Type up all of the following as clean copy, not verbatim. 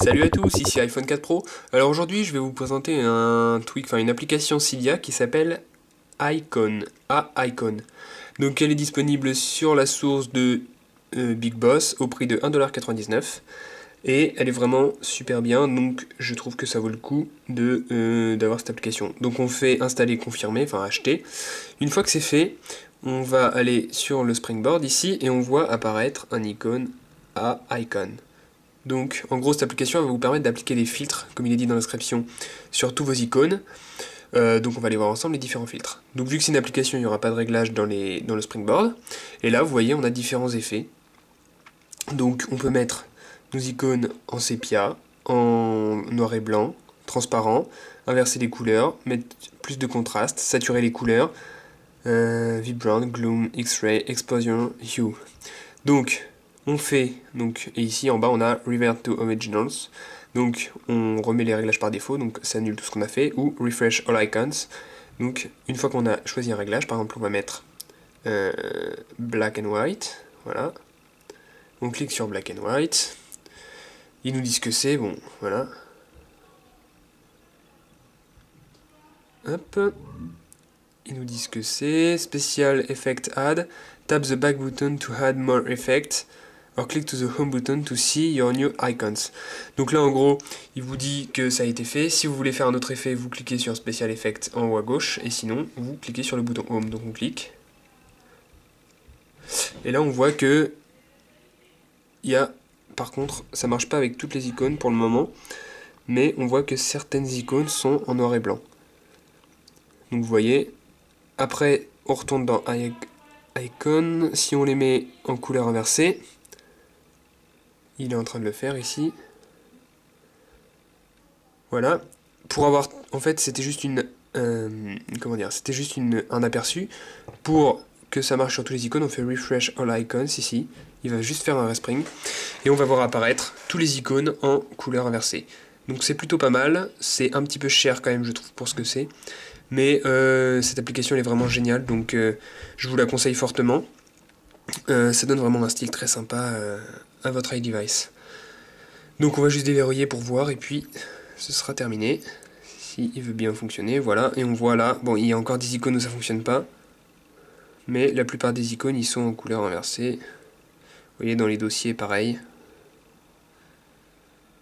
Salut à tous, ici iPhone 4 Pro. Alors aujourd'hui je vais vous présenter un tweak, une application Cydia qui s'appelle Icon, Icon. Donc elle est disponible sur la source de Big Boss au prix de 1,99 $. Et elle est vraiment super bien, donc je trouve que ça vaut le coup d'avoir cette application. Donc on fait installer, confirmer, acheter. Une fois que c'est fait, on va aller sur le Springboard ici et on voit apparaître un icône Icon. Donc en gros cette application va vous permettre d'appliquer des filtres, comme il est dit dans l'inscription, sur tous vos icônes. Donc on va aller voir ensemble les différents filtres. Donc vu que c'est une application, il n'y aura pas de réglage dans le Springboard. Et là vous voyez on a différents effets. Donc on peut mettre nos icônes en sépia, en noir et blanc, transparent, inverser les couleurs, mettre plus de contraste, saturer les couleurs, vibrant, gloom, X-ray, exposure, hue. Donc on fait, et ici en bas on a Revert to Originals, donc on remet les réglages par défaut, donc ça annule tout ce qu'on a fait, ou Refresh All Icons. Donc une fois qu'on a choisi un réglage, par exemple on va mettre Black and White, voilà, on clique sur Black and White, ils nous disent que c'est, bon, voilà, hop, ils nous disent que c'est Special Effect Add, tap the back button to add more effect, or click to the home button to see your new icons. Donc là en gros, il vous dit que ça a été fait. Si vous voulez faire un autre effet, vous cliquez sur Special Effect en haut à gauche, et sinon, vous cliquez sur le bouton Home. Donc on clique. Et là on voit que il y a, par contre, ça marche pas avec toutes les icônes pour le moment, mais on voit que certaines icônes sont en noir et blanc. Donc vous voyez, après on retourne dans Icon, si on les met en couleur inversée, il est en train de le faire ici. Voilà. Pour avoir, en fait, c'était juste un aperçu. Pour que ça marche sur tous les icônes, on fait Refresh All Icons ici. Il va juste faire un respring et on va voir apparaître tous les icônes en couleur inversée. Donc c'est plutôt pas mal. C'est un petit peu cher quand même, je trouve, pour ce que c'est. Mais cette application elle est vraiment géniale, donc je vous la conseille fortement. Ça donne vraiment un style très sympa à votre iDevice. Donc on va juste déverrouiller pour voir et puis ce sera terminé. Si il veut bien fonctionner, voilà. Et on voit là, bon il y a encore des icônes où ça fonctionne pas. Mais la plupart des icônes ils sont en couleur inversée. Vous voyez dans les dossiers pareil.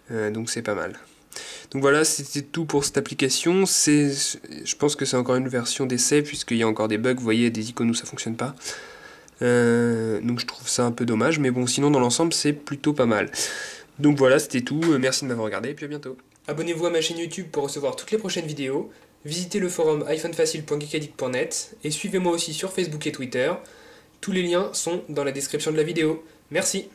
Donc c'est pas mal. Donc voilà, c'était tout pour cette application. Je pense que c'est encore une version d'essai puisqu'il y a encore des bugs, vous voyez des icônes où ça fonctionne pas. Donc je trouve ça un peu dommage, mais bon sinon dans l'ensemble c'est plutôt pas mal. Donc voilà, c'était tout, merci de m'avoir regardé et puis à bientôt. Abonnez-vous à ma chaîne YouTube pour recevoir toutes les prochaines vidéos, visitez le forum iPhoneFacile.geekaddict.net et suivez-moi aussi sur Facebook et Twitter. Tous les liens sont dans la description de la vidéo. Merci.